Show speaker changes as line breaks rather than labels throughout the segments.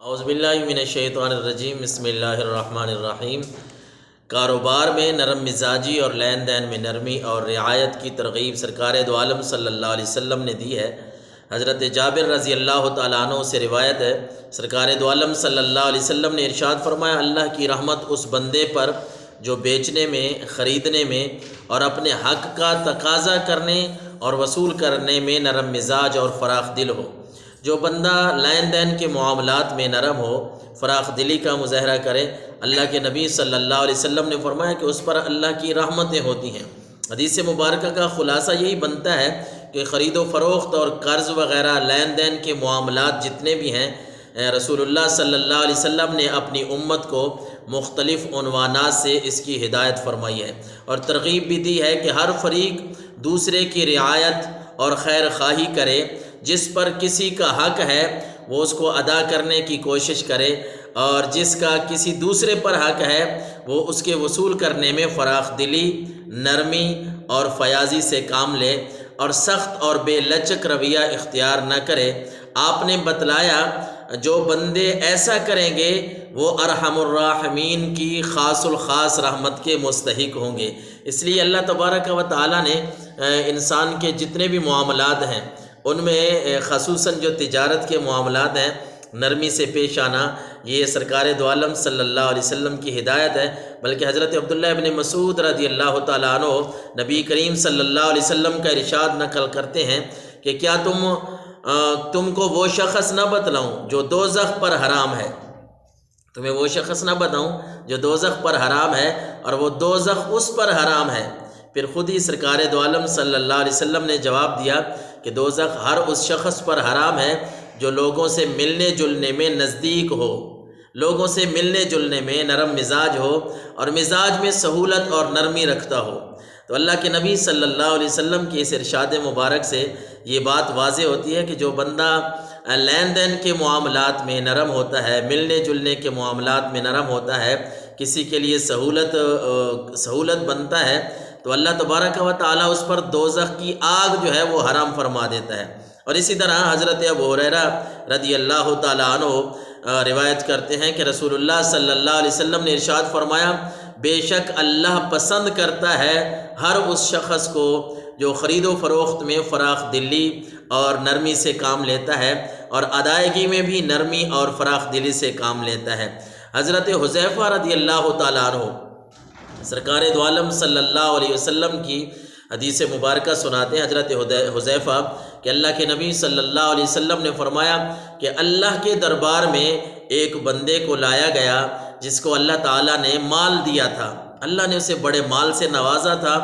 اعوذ باللہ من الشیطان الرجیم، بسم اللہ الرحمن الرحیم۔ کاروبار میں نرم مزاجی اور لین دین میں نرمی اور رعایت کی ترغیب سرکار دو عالم صلی اللہ علیہ وسلم نے دی ہے۔ حضرت جابر رضی اللہ تعالیٰ عنہ سے روایت ہے، سرکار دو عالم صلی اللہ علیہ وسلم نے ارشاد فرمایا، اللہ کی رحمت اس بندے پر جو بیچنے میں، خریدنے میں اور اپنے حق کا تقاضا کرنے اور وصول کرنے میں نرم مزاج اور فراخ دل ہو۔ جو بندہ لین دین کے معاملات میں نرم ہو، فراخ دلی کا مظاہرہ کرے، اللہ کے نبی صلی اللہ علیہ وسلم نے فرمایا کہ اس پر اللہ کی رحمتیں ہوتی ہیں۔ حدیث مبارکہ کا خلاصہ یہی بنتا ہے کہ خرید و فروخت اور قرض وغیرہ لین دین کے معاملات جتنے بھی ہیں، رسول اللہ صلی اللہ علیہ وسلم نے اپنی امت کو مختلف عنوانات سے اس کی ہدایت فرمائی ہے اور ترغیب بھی دی ہے کہ ہر فریق دوسرے کی رعایت اور خیر خواہی کرے، جس پر کسی کا حق ہے وہ اس کو ادا کرنے کی کوشش کرے، اور جس کا کسی دوسرے پر حق ہے وہ اس کے وصول کرنے میں فراخ دلی، نرمی اور فیاضی سے کام لے اور سخت اور بے لچک رویہ اختیار نہ کرے۔ آپ نے بتلایا جو بندے ایسا کریں گے وہ ارحم الراحمین کی خاص الخاص رحمت کے مستحق ہوں گے۔ اس لیے اللہ تبارک و تعالیٰ نے انسان کے جتنے بھی معاملات ہیں ان میں خصوصاً جو تجارت کے معاملات ہیں، نرمی سے پیش آنا، یہ سرکار دو عالم صلی اللہ علیہ وسلم کی ہدایت ہے۔ بلکہ حضرت عبداللہ ابن مسعود رضی اللہ تعالیٰ عنہ نبی کریم صلی اللہ علیہ وسلم کا ارشاد نقل کرتے ہیں کہ کیا تم کو وہ شخص نہ بتلاؤں جو دوزخ پر حرام ہے، تمہیں وہ شخص نہ بتاؤں جو دوزخ پر حرام ہے اور وہ دوزخ اس پر حرام ہے۔ پھر خود ہی سرکار دو عالم صلی اللہ علیہ وسلم نے جواب دیا کہ دوزخ ہر اس شخص پر حرام ہے جو لوگوں سے ملنے جلنے میں نزدیک ہو، لوگوں سے ملنے جلنے میں نرم مزاج ہو اور مزاج میں سہولت اور نرمی رکھتا ہو۔ تو اللہ کے نبی صلی اللہ علیہ وسلم کی اس ارشاد مبارک سے یہ بات واضح ہوتی ہے کہ جو بندہ لین دین کے معاملات میں نرم ہوتا ہے، ملنے جلنے کے معاملات میں نرم ہوتا ہے، کسی کے لیے سہولت بنتا ہے، تو اللہ تبارک و تعالیٰ اس پر دوزخ کی آگ جو ہے وہ حرام فرما دیتا ہے۔ اور اسی طرح حضرت ابو ہریرہ رضی اللہ تعالیٰ عنہ روایت کرتے ہیں کہ رسول اللہ صلی اللہ علیہ وسلم نے ارشاد فرمایا، بے شک اللہ پسند کرتا ہے ہر اس شخص کو جو خرید و فروخت میں فراخ دلی اور نرمی سے کام لیتا ہے اور ادائیگی میں بھی نرمی اور فراخ دلی سے کام لیتا ہے۔ حضرت حذیفہ رضی اللہ تعالیٰ عنہ سرکار دو عالم صلی اللہ علیہ وسلم کی حدیث مبارکہ سناتے ہیں، حضرت حذیفہ کہ اللہ کے نبی صلی اللہ علیہ وسلم نے فرمایا کہ اللہ کے دربار میں ایک بندے کو لایا گیا جس کو اللہ تعالیٰ نے مال دیا تھا، اللہ نے اسے بڑے مال سے نوازا تھا۔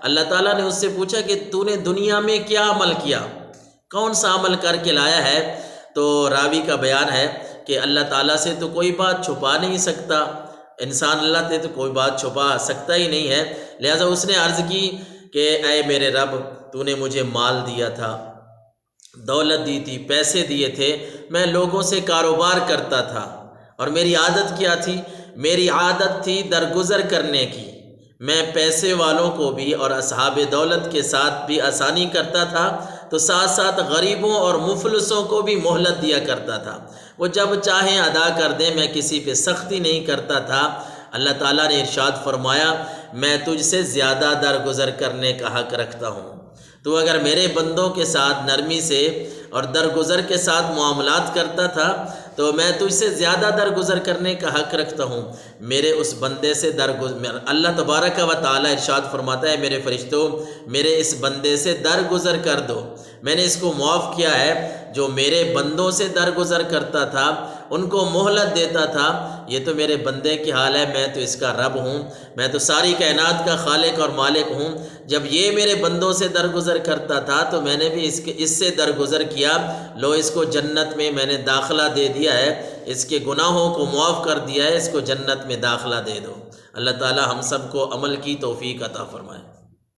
اللہ تعالیٰ نے اس سے پوچھا کہ تو نے دنیا میں کیا عمل کیا، کون سا عمل کر کے لایا ہے؟ تو راوی کا بیان ہے کہ اللہ تعالیٰ سے تو کوئی بات چھپا نہیں سکتا انسان، اللہ سے تو کوئی بات چھپا سکتا ہی نہیں ہے، لہٰذا اس نے عرض کی کہ اے میرے رب، تو نے مجھے مال دیا تھا، دولت دی تھی، پیسے دیے تھے، میں لوگوں سے کاروبار کرتا تھا اور میری عادت کیا تھی؟ میری عادت تھی درگزر کرنے کی، میں پیسے والوں کو بھی اور اصحاب دولت کے ساتھ بھی آسانی کرتا تھا، تو ساتھ ساتھ غریبوں اور مفلسوں کو بھی مہلت دیا کرتا تھا، وہ جب چاہیں ادا کر دیں، میں کسی پہ سختی نہیں کرتا تھا۔ اللہ تعالیٰ نے ارشاد فرمایا، میں تجھ سے زیادہ درگزر کرنے کا حق رکھتا ہوں، تو اگر میرے بندوں کے ساتھ نرمی سے اور درگزر کے ساتھ معاملات کرتا تھا تو میں تجھ سے زیادہ درگزر کرنے کا حق رکھتا ہوں۔ میرے اس بندے سے اللہ تبارک و تعالیٰ ارشاد فرماتا ہے، میرے فرشتوں میرے اس بندے سے درگزر کر دو، میں نے اس کو معاف کیا ہے جو میرے بندوں سے درگزر کرتا تھا، ان کو مہلت دیتا تھا۔ یہ تو میرے بندے کی حال ہے، میں تو اس کا رب ہوں، میں تو ساری کائنات کا خالق اور مالک ہوں۔ جب یہ میرے بندوں سے درگزر کرتا تھا تو میں نے بھی اس سے درگزر کیا، لو اس کو جنت میں نے داخلہ دے دیا ہے، اس کے گناہوں کو معاف کر دیا ہے، اس کو جنت میں داخلہ دے دو۔ اللہ تعالی ہم سب کو عمل کی توفیق عطا فرمائے۔